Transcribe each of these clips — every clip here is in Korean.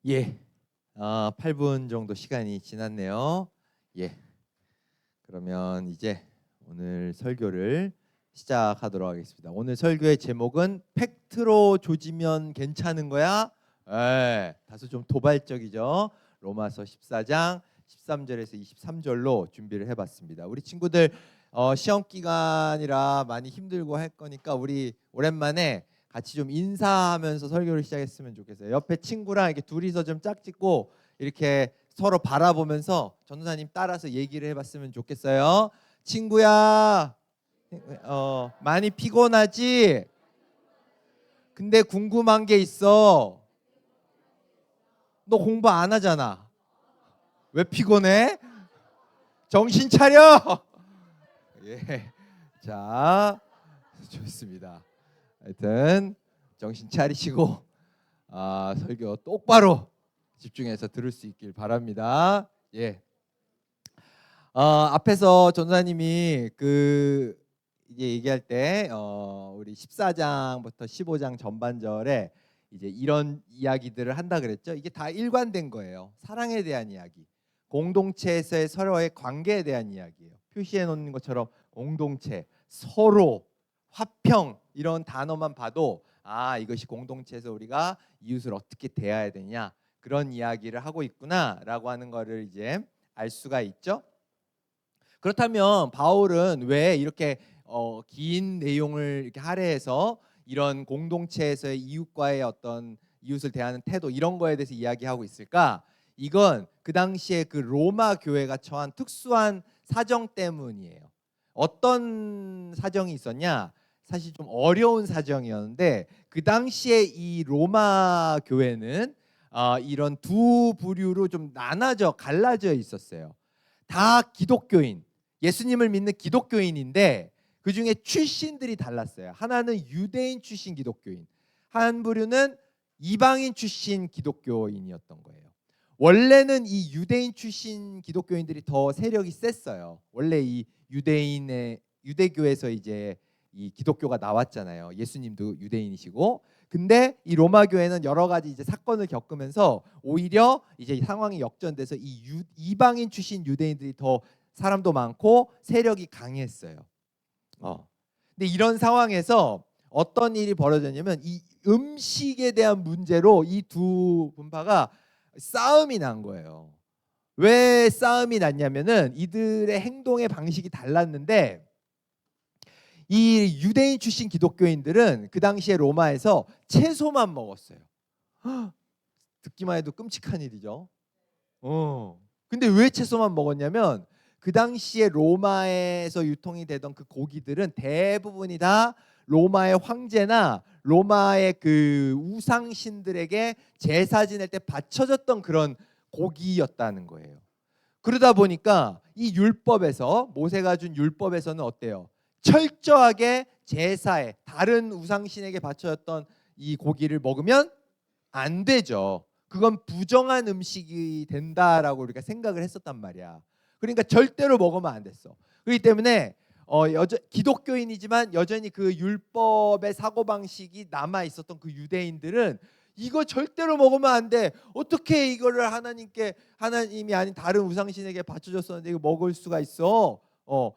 예, 8분 정도 시간이 지났네요. 예, 그러면 이제 오늘 설교를 시작하도록 하겠습니다. 오늘 설교의 제목은 팩트로 조지면 괜찮은 거야? 예, 다소 좀 도발적이죠. 로마서 14장 13절에서 23절로 준비를 해봤습니다. 우리 친구들 시험 기간이라 많이 힘들고 할 거니까 우리 오랜만에 같이 좀 인사하면서 설교를 시작했으면 좋겠어요. 옆에 친구랑 이렇게 둘이서 좀 짝짓고 이렇게 서로 바라보면서 전도사님 따라서 얘기를 해봤으면 좋겠어요. 친구야, 많이 피곤하지? 근데 궁금한 게 있어. 너 공부 안 하잖아. 왜 피곤해? 정신 차려. 예, 자, 좋습니다. 하여튼 정신 차리시고 설교 똑바로 집중해서 들을 수 있길 바랍니다. 예. 앞에서 전도사님이 이제 얘기할 때 우리 14장부터 15장 전반절에 이제 이런 이야기들을 한다 그랬죠. 이게 다 일관된 거예요. 사랑에 대한 이야기, 공동체에서의 서로의 관계에 대한 이야기예요. 표시해 놓는 것처럼 공동체, 서로, 화평 이런 단어만 봐도 이것이 공동체에서 우리가 이웃을 어떻게 대해야 되냐 그런 이야기를 하고 있구나라고 하는 거를 이제 알 수가 있죠. 그렇다면 바울은 왜 이렇게 긴 내용을 이렇게 할애해서 이런 공동체에서의 이웃과의 어떤 이웃을 대하는 태도 이런 거에 대해서 이야기하고 있을까? 이건 그 당시에 그 로마 교회가 처한 특수한 사정 때문이에요. 어떤 사정이 있었냐? 사실 좀 어려운 사정이었는데 그 당시에 이 로마 교회는 이런 두 부류로 좀 갈라져 있었어요. 다 기독교인, 예수님을 믿는 기독교인인데 그 중에 출신들이 달랐어요. 하나는 유대인 출신 기독교인, 한 부류는 이방인 출신 기독교인이었던 거예요. 원래는 이 유대인 출신 기독교인들이 더 세력이 셌어요. 원래 이 유대교에서 이제 이 기독교가 나왔잖아요. 예수님도 유대인이시고. 근데 이 로마 교회는 여러 가지 이제 사건을 겪으면서 오히려 이제 상황이 역전돼서 이방인 출신 유대인들이 더 사람도 많고 세력이 강했어요. 근데 이런 상황에서 어떤 일이 벌어졌냐면 이 음식에 대한 문제로 이 두 분파가 싸움이 난 거예요. 왜 싸움이 났냐면은 이들의 행동의 방식이 달랐는데 이 유대인 출신 기독교인들은 그 당시에 로마에서 채소만 먹었어요. 듣기만 해도 끔찍한 일이죠. 근데 왜 채소만 먹었냐면 그 당시에 로마에서 유통이 되던 그 고기들은 대부분이 다 로마의 황제나 로마의 그 우상신들에게 제사 지낼 때 바쳐졌던 그런 고기였다는 거예요. 그러다 보니까 이 율법에서 모세가 준 율법에서는 어때요? 철저하게 제사에 다른 우상신에게 바쳐졌던 이 고기를 먹으면 안 되죠. 그건 부정한 음식이 된다라고 우리가 생각을 했었단 말이야. 그러니까 절대로 먹으면 안 됐어. 그렇기 때문에 기독교인이지만 여전히 그 율법의 사고방식이 남아 있었던 그 유대인들은 이거 절대로 먹으면 안 돼. 어떻게 이거를 하나님이 아닌 다른 우상신에게 바쳐줬었는데 이거 먹을 수가 있어?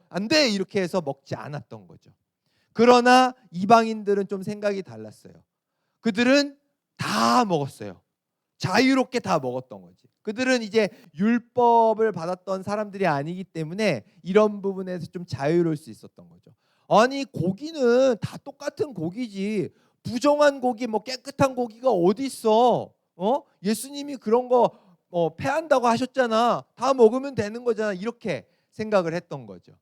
안 돼. 이렇게 해서 먹지 않았던 거죠. 그러나 이방인들은 좀 생각이 달랐어요. 그들은 다 먹었어요. 자유롭게 다 먹었던 거지. 그들은 이제 율법을 받았던 사람들이 아니기 때문에 이런 부분에서 좀 자유로울 수 있었던 거죠. 아니 고기는 다 똑같은 고기지. 부정한 고기, 뭐 깨끗한 고기가 어디 있어? 예수님이 그런 거 패한다고 하셨잖아. 다 먹으면 되는 거잖아. 이렇게 생각을 했던 거죠.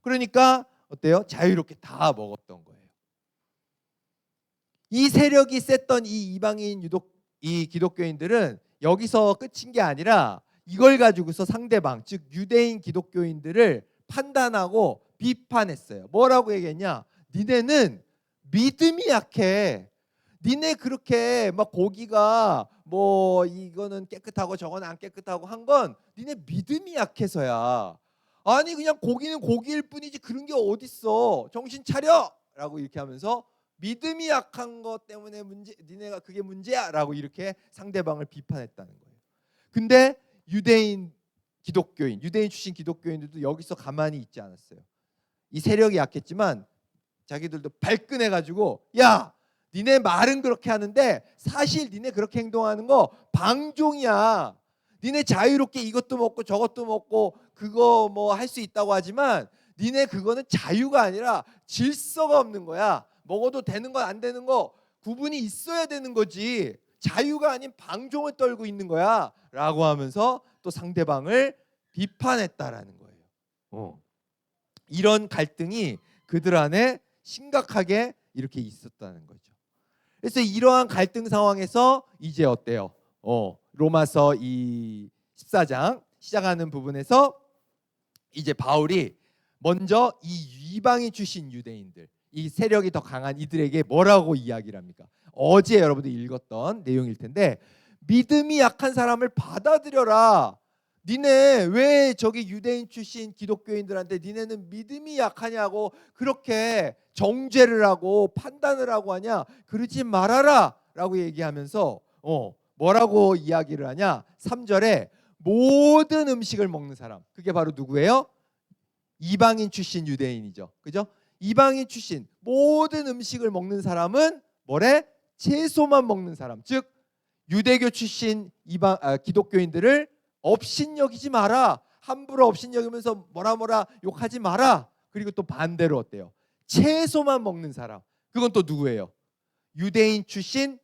그러니까 어때요? 자유롭게 다 먹었던 거예요. 이 세력이 셌던 이 기독교인들은 여기서 끝인 게 아니라 이걸 가지고서 상대방, 즉 유대인 기독교인들을 판단하고 비판했어요. 뭐라고 얘기했냐? 니네는 믿음이 약해. 니네 그렇게 막 고기가 뭐 이거는 깨끗하고 저건 안 깨끗하고 한 건 니네 믿음이 약해서야. 아니 그냥 고기는 고기일 뿐이지 그런 게 어딨어. 정신 차려! 라고 이렇게 하면서 믿음이 약한 것 때문에 니네가 그게 문제야라고 이렇게 상대방을 비판했다는 거예요. 근데 유대인 출신 기독교인들도 여기서 가만히 있지 않았어요. 이 세력이 약했지만 자기들도 발끈해가지고 야, 니네 말은 그렇게 하는데 사실 니네 그렇게 행동하는 거 방종이야. 니네 자유롭게 이것도 먹고 저것도 먹고 그거 뭐 할 수 있다고 하지만 니네 그거는 자유가 아니라 질서가 없는 거야. 먹어도 되는 거 안 되는 거 구분이 있어야 되는 거지. 자유가 아닌 방종을 떨고 있는 거야 라고 하면서 또 상대방을 비판했다라는 거예요. 이런 갈등이 그들 안에 심각하게 이렇게 있었다는 거죠. 그래서 이러한 갈등 상황에서 이제 어때요? 로마서 이 14장 시작하는 부분에서 이제 바울이 먼저 이 이방인 출신 유대인들, 이 세력이 더 강한 이들에게 뭐라고 이야기를 합니까? 어제 여러분들 읽었던 내용일 텐데, 믿음이 약한 사람을 받아들여라. 니네 왜 저기 유대인 출신 기독교인들한테 니네는 믿음이 약하냐고 그렇게 정죄를 하고 판단을 하고 하냐? 그러지 말아라 라고 얘기하면서 뭐라고 이야기를 하냐? 3절에 모든 음식을 먹는 사람, 그게 바로 누구예요? 이방인 출신 유대인이죠. 그죠? 이방인 출신 모든 음식을 먹는 사람은 뭐래? 채소만 먹는 사람, 즉 유대교 출신 기독교인들을 업신여기지 마라. 함부로 업신여기면서 뭐라 욕하지 마라. 그리고 또 반대로 어때요? 채소만 먹는 사람, 그건 또 누구예요? 유대인 출신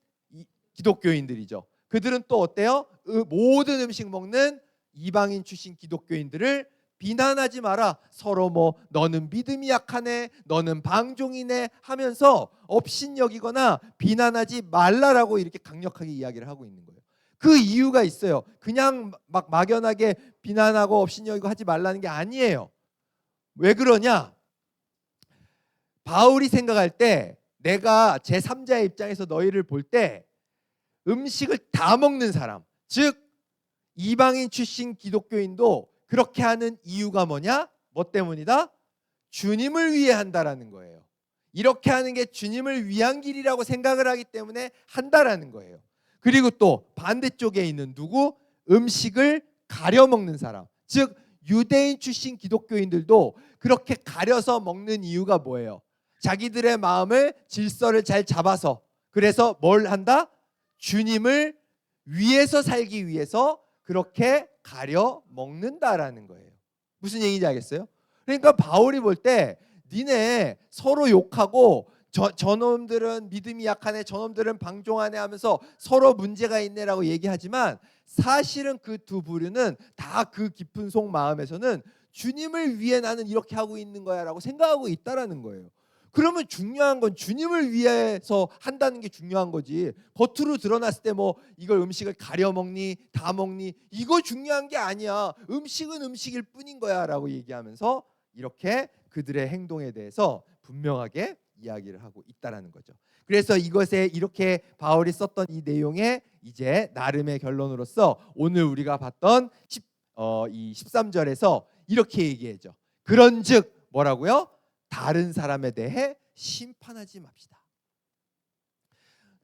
기독교인들이죠. 그들은 또 어때요? 모든 음식 먹는 이방인 출신 기독교인들을 비난하지 마라. 서로 뭐 너는 믿음이 약하네, 너는 방종이네 하면서 업신여기거나 비난하지 말라라고 이렇게 강력하게 이야기를 하고 있는 거예요. 그 이유가 있어요. 그냥 막 막연하게 비난하고 업신여기고 하지 말라는 게 아니에요. 왜 그러냐? 바울이 생각할 때, 내가 제3자의 입장에서 너희를 볼 때 음식을 다 먹는 사람, 즉 이방인 출신 기독교인도 그렇게 하는 이유가 뭐냐? 뭐 때문이다? 주님을 위해 한다라는 거예요. 이렇게 하는 게 주님을 위한 길이라고 생각을 하기 때문에 한다라는 거예요. 그리고 또 반대쪽에 있는 누구? 음식을 가려 먹는 사람, 즉 유대인 출신 기독교인들도 그렇게 가려서 먹는 이유가 뭐예요? 자기들의 마음을 질서를 잘 잡아서, 그래서 뭘 한다? 주님을 위해서 살기 위해서 그렇게 가려 먹는다라는 거예요. 무슨 얘기인지 알겠어요? 그러니까 바울이 볼 때 니네 서로 욕하고 저놈들은 믿음이 약하네, 저놈들은 방종하네 하면서 서로 문제가 있네라고 얘기하지만 사실은 그 두 부류는 다 그 깊은 속 마음에서는 주님을 위해 나는 이렇게 하고 있는 거야라고 생각하고 있다라는 거예요. 그러면 중요한 건 주님을 위해서 한다는 게 중요한 거지, 겉으로 드러났을 때 뭐 이걸 음식을 가려 먹니 다 먹니 이거 중요한 게 아니야. 음식은 음식일 뿐인 거야 라고 얘기하면서 이렇게 그들의 행동에 대해서 분명하게 이야기를 하고 있다라는 거죠. 그래서 이것에 이렇게 바울이 썼던 이 내용에 이제 나름의 결론으로서 오늘 우리가 봤던 이 13절에서 이렇게 얘기해죠. 그런즉 뭐라고요? 다른 사람에 대해 심판하지 맙시다.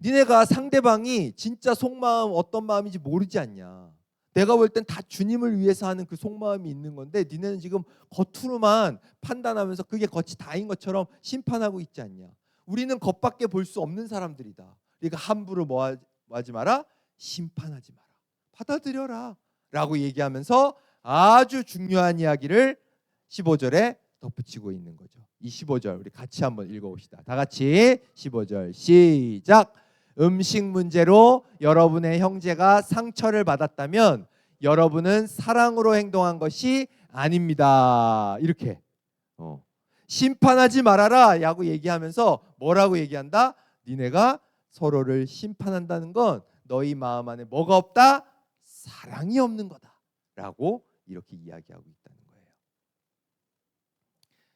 니네가 상대방이 진짜 속마음 어떤 마음인지 모르지 않냐. 내가 볼 땐 다 주님을 위해서 하는 그 속마음이 있는 건데 니네는 지금 겉으로만 판단하면서 그게 겉이 다인 것처럼 심판하고 있지 않냐. 우리는 겉밖에 볼 수 없는 사람들이다. 그러니까 함부로 뭐 하지 마라? 심판하지 마라. 받아들여라 라고 얘기하면서 아주 중요한 이야기를 15절에 덧붙이고 있는 거죠. 이 15절 우리 같이 한번 읽어봅시다. 다 같이 15절 시작. 음식 문제로 여러분의 형제가 상처를 받았다면 여러분은 사랑으로 행동한 것이 아닙니다. 이렇게 심판하지 말아라 라고 얘기하면서 뭐라고 얘기한다? 니네가 서로를 심판한다는 건 너희 마음 안에 뭐가 없다? 사랑이 없는 거다 라고 이렇게 이야기하고 있다는 거예요.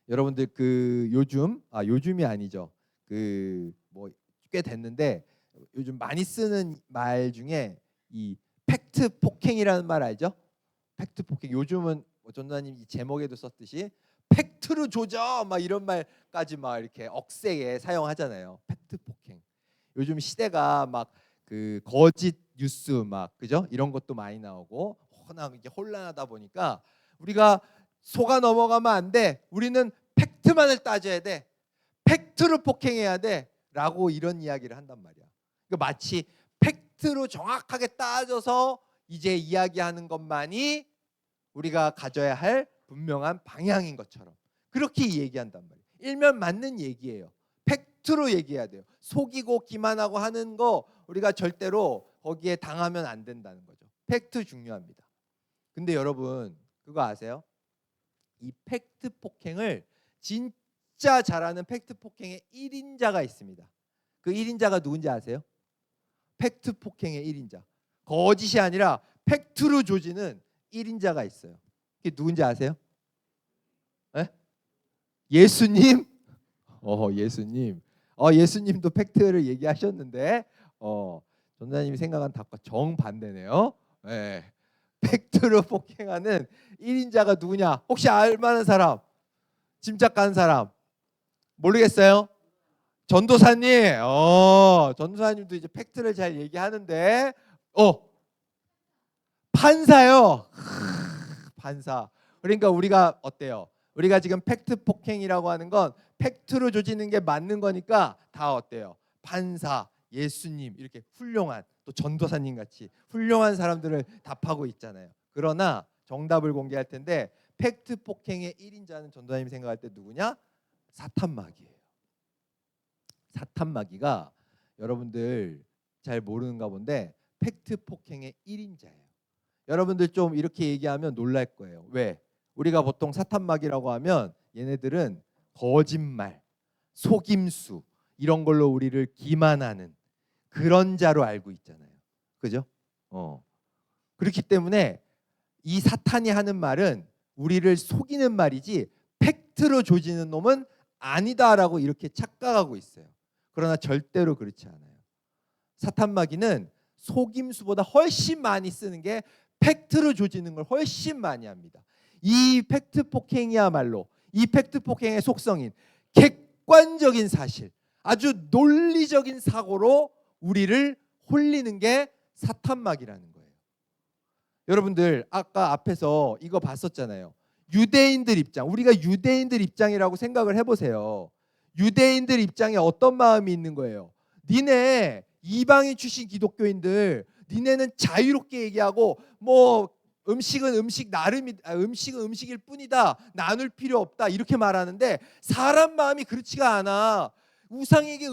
여러분들 그 요즘이 아니죠. 그 뭐 꽤 됐는데 요즘 많이 쓰는 말 중에 이 팩트 폭행이라는 말 알죠? 팩트 폭행. 요즘은 전도사님 이 제목에도 썼듯이 팩트로 조져 막 이런 말까지 막 이렇게 억세게 사용하잖아요. 팩트 폭행. 요즘 시대가 막 그 거짓 뉴스 막 그죠? 이런 것도 많이 나오고 워낙 이제 혼란하다 보니까 우리가 속아 넘어가면 안 돼. 우리는 팩트만을 따져야 돼. 팩트로 폭행해야 돼라고 이런 이야기를 한단 말이야. 그러니까 마치 팩트로 정확하게 따져서 이제 이야기하는 것만이 우리가 가져야 할 분명한 방향인 것처럼 그렇게 얘기한단 말이에요. 일면 맞는 얘기예요. 팩트로 얘기해야 돼요. 속이고 기만하고 하는 거 우리가 절대로 거기에 당하면 안 된다는 거죠. 팩트 중요합니다. 근데 여러분 그거 아세요? 이 팩트 폭행을 진짜 잘하는 팩트 폭행의 1인자가 있습니다. 그 1인자가 누군지 아세요? 팩트 폭행의 1인자. 거짓이 아니라 팩트로 조지는 1인자가 있어요. 그게 누군지 아세요? 네? 예수님? 예수님. 예수님도 팩트를 얘기하셨는데 전도사님이 생각한 답과 정반대네요. 네. 팩트로 폭행하는 1인자가 누구냐? 혹시 알만한 사람? 짐작 가는 사람? 모르겠어요? 전도사님. 전도사님도 이제 팩트를 잘 얘기하는데 판사요. 판사. 그러니까 우리가 어때요? 우리가 지금 팩트 폭행이라고 하는 건 팩트로 조지는 게 맞는 거니까 다 어때요? 판사, 예수님 이렇게 훌륭한 또 전도사님 같이 훌륭한 사람들을 답하고 있잖아요. 그러나 정답을 공개할 텐데 팩트 폭행의 1인자는 전도사님이 생각할 때 누구냐? 사탄마귀예요. 사탄마귀가 여러분들 잘 모르는가 본데 팩트 폭행의 1인자예요. 여러분들 좀 이렇게 얘기하면 놀랄 거예요. 왜? 우리가 보통 사탄마귀라고 하면 얘네들은 거짓말, 속임수 이런 걸로 우리를 기만하는 그런 자로 알고 있잖아요. 그죠? 그렇기 때문에 이 사탄이 하는 말은 우리를 속이는 말이지 팩트로 조지는 놈은 아니다라고 이렇게 착각하고 있어요. 그러나 절대로 그렇지 않아요. 사탄마귀는 속임수보다 훨씬 많이 쓰는 게 팩트로 조지는 걸 훨씬 많이 합니다. 이 팩트 폭행이야말로 이 팩트 폭행의 속성인 객관적인 사실, 아주 논리적인 사고로 우리를 홀리는 게 사탄마귀라는 거예요. 여러분들 아까 앞에서 이거 봤었잖아요. 유대인들 입장, 우리가 유대인들 입장이라고 생각을 해보세요. 유대인들 입장에 어떤 마음이 있는 거예요? 니네 이방인 출신 기독교인들, 니네는 자유롭게 얘기하고 뭐 음식은 음식 나름이 음식은 음식일 뿐이다. 나눌 필요 없다. 이렇게 말하는데 사람 마음이 그렇지가 않아. 우상에게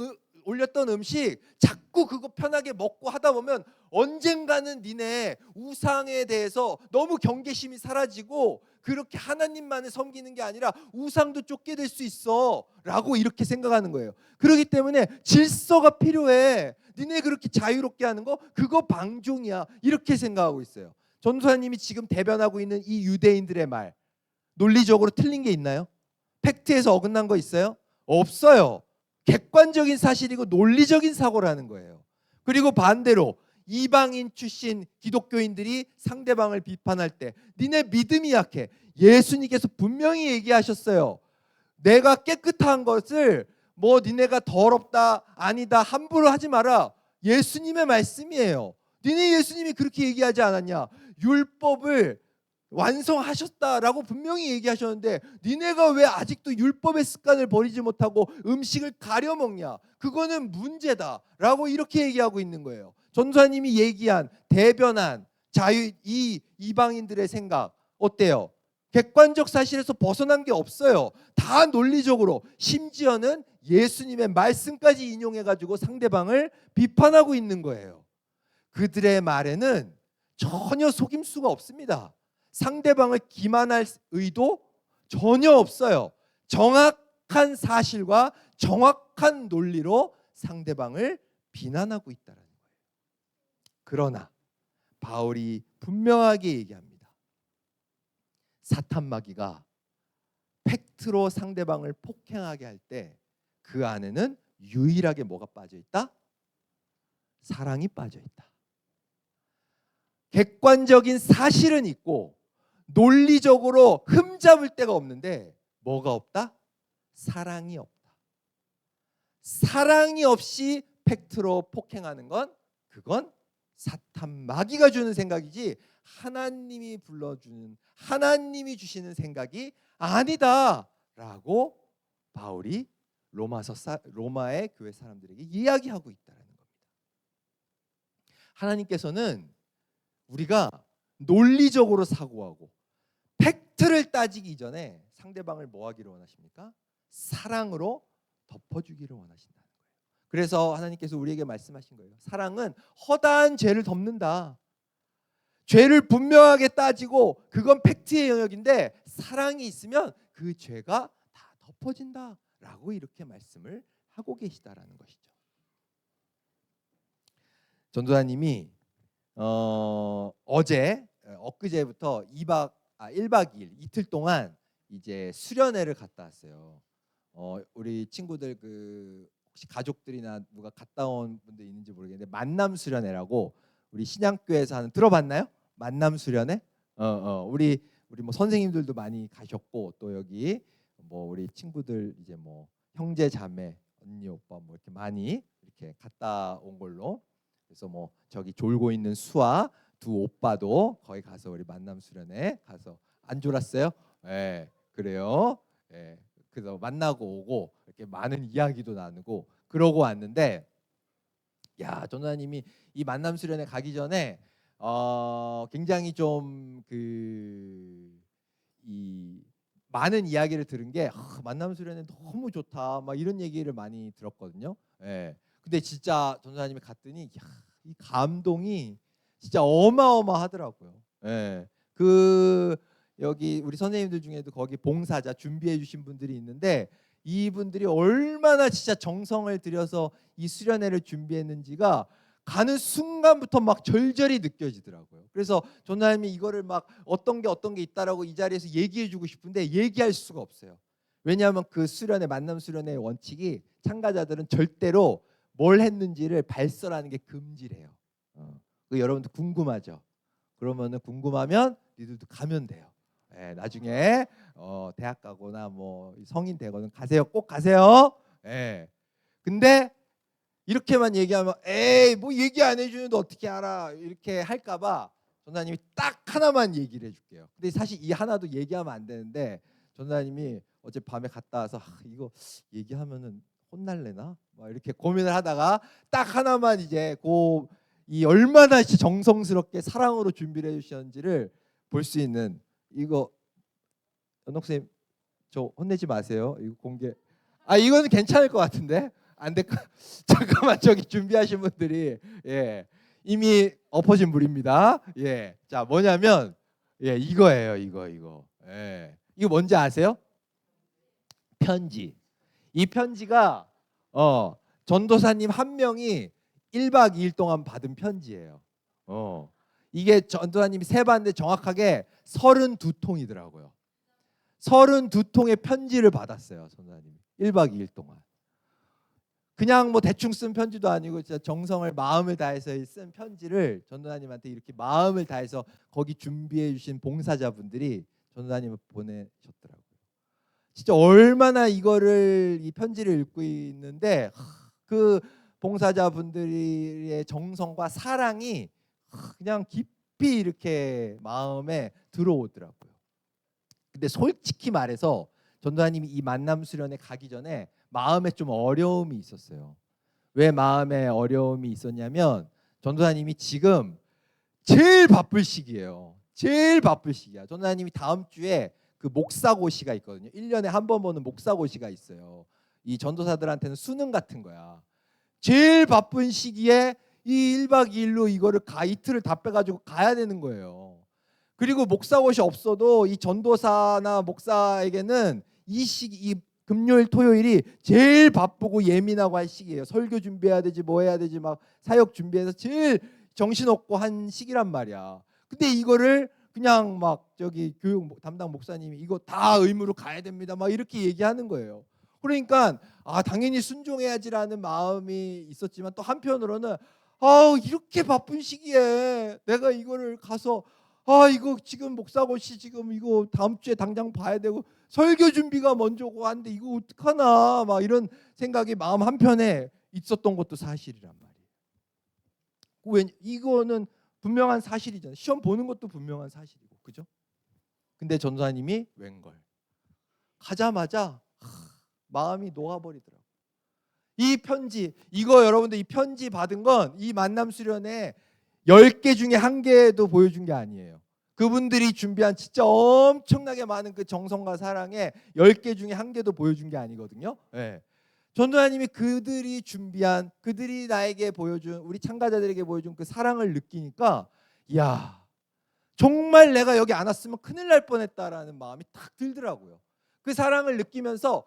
올렸던 음식 자꾸 그거 편하게 먹고 하다 보면 언젠가는 니네 우상에 대해서 너무 경계심이 사라지고 그렇게 하나님만을 섬기는 게 아니라 우상도 쫓게 될 수 있어 라고 이렇게 생각하는 거예요. 그렇기 때문에 질서가 필요해. 니네 그렇게 자유롭게 하는 거 그거 방종이야 이렇게 생각하고 있어요. 전도사님이 지금 대변하고 있는 이 유대인들의 말 논리적으로 틀린 게 있나요? 팩트에서 어긋난 거 있어요? 없어요. 객관적인 사실이고 논리적인 사고라는 거예요. 그리고 반대로 이방인 출신 기독교인들이 상대방을 비판할 때 니네 믿음이 약해. 예수님께서 분명히 얘기하셨어요. 내가 깨끗한 것을 뭐 니네가 더럽다 아니다 함부로 하지 마라. 예수님의 말씀이에요. 니네 예수님이 그렇게 얘기하지 않았냐? 율법을 완성하셨다라고 분명히 얘기하셨는데 니네가 왜 아직도 율법의 습관을 버리지 못하고 음식을 가려 먹냐? 그거는 문제다라고 이렇게 얘기하고 있는 거예요. 전도사님이 얘기한 대변한 자유 이 이방인들의 생각 어때요? 객관적 사실에서 벗어난 게 없어요. 다 논리적으로 심지어는 예수님의 말씀까지 인용해 가지고 상대방을 비판하고 있는 거예요. 그들의 말에는 전혀 속임수가 없습니다. 상대방을 기만할 의도 전혀 없어요. 정확한 사실과 정확한 논리로 상대방을 비난하고 있다는 거예요. 그러나 바울이 분명하게 얘기합니다. 사탄마귀가 팩트로 상대방을 폭행하게 할 때 그 안에는 유일하게 뭐가 빠져 있다? 사랑이 빠져 있다. 객관적인 사실은 있고 논리적으로 흠잡을 데가 없는데 뭐가 없다? 사랑이 없다. 사랑이 없이 팩트로 폭행하는 건 그건 사탄 마귀가 주는 생각이지 하나님이 불러주는 하나님이 주시는 생각이 아니다라고 바울이 로마의 교회 사람들에게 이야기하고 있다는 겁니다. 하나님께서는 우리가 논리적으로 사고하고 팩트를 따지기 전에 상대방을 뭐 하기를 원하십니까? 사랑으로 덮어주기를 원하신다는 거예요. 그래서 하나님께서 우리에게 말씀하신 거예요. 사랑은 허다한 죄를 덮는다. 죄를 분명하게 따지고 그건 팩트의 영역인데 사랑이 있으면 그 죄가 다 덮어진다라고 이렇게 말씀을 하고 계시다라는 것이죠. 전도사님이 엊그제부터 1박 2일 이틀 동안 이제 수련회를 갔다 왔어요. 우리 친구들 혹시 가족들이나 누가 갔다 온 분들 있는지 모르겠는데 만남 수련회라고 우리 신양교회에서 하는 들어봤나요? 만남 수련회? 우리 뭐 선생님들도 많이 가셨고 또 여기 뭐 우리 친구들 이제 뭐 형제 자매 언니 오빠 뭐 이렇게 많이 이렇게 갔다 온 걸로. 그래서 뭐 저기 졸고 있는 수아 두 오빠도 거기 가서 우리 만남 수련회 가서 안 졸았어요? 네, 그래요. 네, 그래서 만나고 오고 이렇게 많은 이야기도 나누고 그러고 왔는데, 야, 전도사님이 이 만남 수련회 가기 전에 굉장히 좀 이 많은 이야기를 들은 게 만남 수련회 너무 좋다 막 이런 얘기를 많이 들었거든요. 예. 근데 진짜 전도사님이 갔더니 야, 이 감동이 진짜 어마어마하더라고요. 예. 여기 우리 선생님들 중에도 거기 봉사자 준비해 주신 분들이 있는데 이분들이 얼마나 진짜 정성을 들여서 이 수련회를 준비했는지가 가는 순간부터 막 절절히 느껴지더라고요. 그래서 전도사님이 이거를 막 어떤 게 있다라고 이 자리에서 얘기해 주고 싶은데 얘기할 수가 없어요. 왜냐하면 그 수련회 만남 수련회의 원칙이 참가자들은 절대로 뭘 했는지를 발설하는 게 금지래요. 여러분도 궁금하죠? 그러면은 궁금하면 니들도 가면 돼요. 예, 나중에 대학 가거나 뭐 성인 되거나 가세요. 꼭 가세요. 예. 근데 이렇게만 얘기하면 에이 뭐 얘기 안 해주는데 어떻게 알아 이렇게 할까봐 전도사님이 딱 하나만 얘기를 해줄게요. 근데 사실 이 하나도 얘기하면 안 되는데 전도사님이 어제 밤에 갔다 와서 이거 얘기하면은 혼날래나 막 이렇게 고민을 하다가 딱 하나만 이제 이 얼마나 정성스럽게 사랑으로 준비를 해주셨는지를 볼 수 있는 이거 연옥 선생님 저 혼내지 마세요. 이거 공개 이거는 괜찮을 것 같은데 안 될까? 잠깐만 저기 준비하신 분들이 이미 엎어진 물입니다. 자 뭐냐면 이거예요. 이거. 이거 뭔지 아세요? 편지. 이 편지가 전도사님 한 명이 1박 2일 동안 받은 편지예요. 이게 전도사님이 세봤는데 정확하게 32통이더라고요. 32통의 편지를 받았어요. 전도사님이 1박 2일 동안. 그냥 뭐 대충 쓴 편지도 아니고 진짜 정성을 마음을 다해서 쓴 편지를 전도사님한테 이렇게 마음을 다해서 거기 준비해 주신 봉사자분들이 전도사님을 보내셨더라고요. 진짜 얼마나 이 편지를 읽고 있는데 그 봉사자분들의 정성과 사랑이 그냥 깊이 이렇게 마음에 들어오더라고요. 근데 솔직히 말해서 전도사님이 이 만남 수련회 가기 전에 마음에 좀 어려움이 있었어요. 왜 마음에 어려움이 있었냐면 전도사님이 지금 제일 바쁠 시기예요. 제일 바쁠 시기야. 전도사님이 다음 주에 그 목사고시가 있거든요. 1년에 한 번 보는 목사고시가 있어요. 이 전도사들한테는 수능 같은 거야. 제일 바쁜 시기에 이 1박 2일로 이거를 이틀을 다 빼가지고 가야 되는 거예요. 그리고 목사고시 없어도 이 전도사나 목사에게는 이 금요일 토요일이 제일 바쁘고 예민하고 할 시기예요. 설교 준비해야 되지 뭐 해야 되지 막 사역 준비해서 제일 정신없고 한 시기란 말이야. 근데 이거를 그냥 막 저기 교육 담당 목사님이 이거 다 의무로 가야 됩니다 막 이렇게 얘기하는 거예요. 그러니까 당연히 순종해야지라는 마음이 있었지만 또 한편으로는 이렇게 바쁜 시기에 내가 이거를 가서 아 이거 지금 목사고시 지금 이거 다음 주에 당장 봐야 되고 설교 준비가 먼저고 한데 이거 어떡하나 막 이런 생각이 마음 한편에 있었던 것도 사실이란 말이에요. 왜 이거는 분명한 사실이잖아요. 시험 보는 것도 분명한 사실이고, 그죠? 근데 전도사님이 웬걸 가자마자 마음이 녹아버리더라고요. 이 편지, 이거 여러분들 이 편지 받은 건 이 만남 수련회 10개 중에 1개도 보여준 게 아니에요. 그분들이 준비한 진짜 엄청나게 많은 그 정성과 사랑에 10개 중에 1개도 보여준 게 아니거든요. 네. 전도사님이 그들이 준비한, 그들이 나에게 보여준, 우리 참가자들에게 보여준 그 사랑을 느끼니까 이야, 정말 내가 여기 안 왔으면 큰일 날 뻔했다라는 마음이 딱 들더라고요. 그 사랑을 느끼면서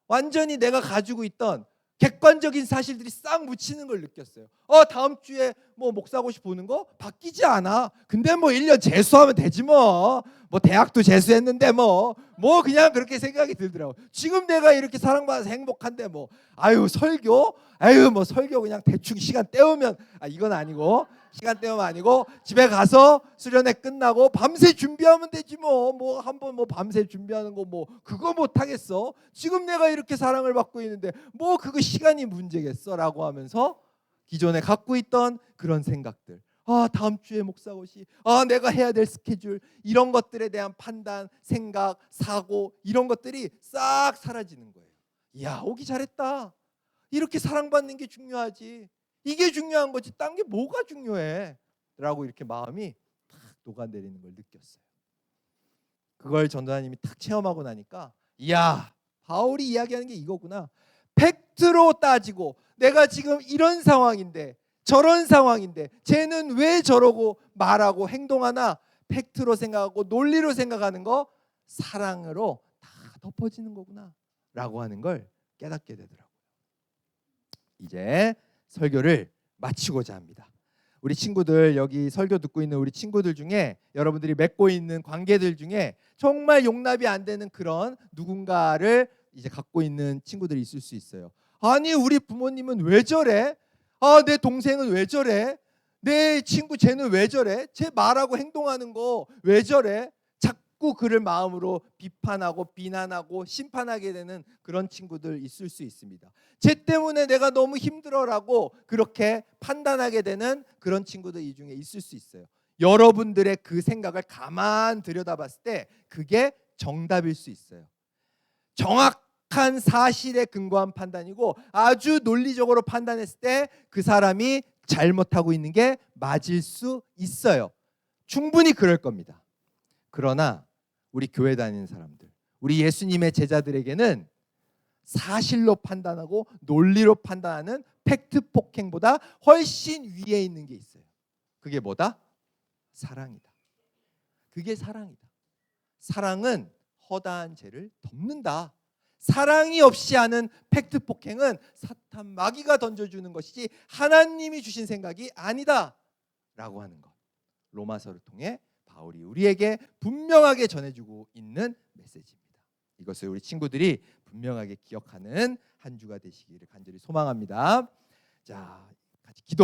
완전히 내가 가지고 있던 객관적인 사실들이 싹 묻히는 걸 느꼈어요. 다음 주에 뭐 목사고시 보는 거 바뀌지 않아. 근데 뭐 1년 재수하면 되지 뭐. 뭐 대학도 재수했는데 뭐 그냥 그렇게 생각이 들더라고요. 지금 내가 이렇게 사랑받아서 행복한데 뭐 아유 설교? 아유 뭐 설교 그냥 대충 시간 때우면 이건 아니고 시간 때우면 아니고 집에 가서 수련회 끝나고 밤새 준비하면 되지 뭐 한번 뭐 밤새 준비하는 거 뭐 그거 못 하겠어. 지금 내가 이렇게 사랑을 받고 있는데 뭐 그거 시간이 문제겠어라고 하면서 기존에 갖고 있던 그런 생각들, 다음 주에 목사고시, 내가 해야 될 스케줄, 이런 것들에 대한 판단, 생각, 사고 이런 것들이 싹 사라지는 거예요. 이야, 오기 잘했다. 이렇게 사랑받는 게 중요하지. 이게 중요한 거지. 딴 게 뭐가 중요해? 라고 이렇게 마음이 탁 녹아내리는 걸 느꼈어요. 그걸 전도사님이 탁 체험하고 나니까 이야, 바울이 이야기하는 게 이거구나. 팩트로 따지고 내가 지금 이런 상황인데 저런 상황인데 쟤는 왜 저러고 말하고 행동하나, 팩트로 생각하고 논리로 생각하는 거 사랑으로 다 덮어지는 거구나 라고 하는 걸 깨닫게 되더라고요. 이제 설교를 마치고자 합니다. 우리 친구들, 여기 설교 듣고 있는 우리 친구들 중에 여러분들이 맺고 있는 관계들 중에 정말 용납이 안 되는 그런 누군가를 이제 갖고 있는 친구들이 있을 수 있어요. 아니 우리 부모님은 왜 저래? 내 동생은 왜 저래? 내 친구 쟤는 왜 저래? 쟤 말하고 행동하는 거 왜 저래? 자꾸 그를 마음으로 비판하고 비난하고 심판하게 되는 그런 친구들 있을 수 있습니다. 쟤 때문에 내가 너무 힘들어라고 그렇게 판단하게 되는 그런 친구들 이 중에 있을 수 있어요. 여러분들의 그 생각을 가만 들여다봤을 때 그게 정답일 수 있어요. 정확한 사실에 근거한 판단이고 아주 논리적으로 판단했을 때 그 사람이 잘못하고 있는 게 맞을 수 있어요. 충분히 그럴 겁니다. 그러나 우리 교회 다니는 사람들, 우리 예수님의 제자들에게는 사실로 판단하고 논리로 판단하는 팩트 폭행보다 훨씬 위에 있는 게 있어요. 그게 뭐다? 사랑이다. 그게 사랑이다. 사랑은 허다한 죄를 덮는다. 사랑이 없이 하는 팩트 폭행은 사탄 마귀가 던져주는 것이지 하나님이 주신 생각이 아니다 라고 하는 것, 로마서를 통해 바울이 우리에게 분명하게 전해주고 있는 메시지입니다. 이것을 우리 친구들이 분명하게 기억하는 한 주가 되시기를 간절히 소망합니다. 자, 같이 기도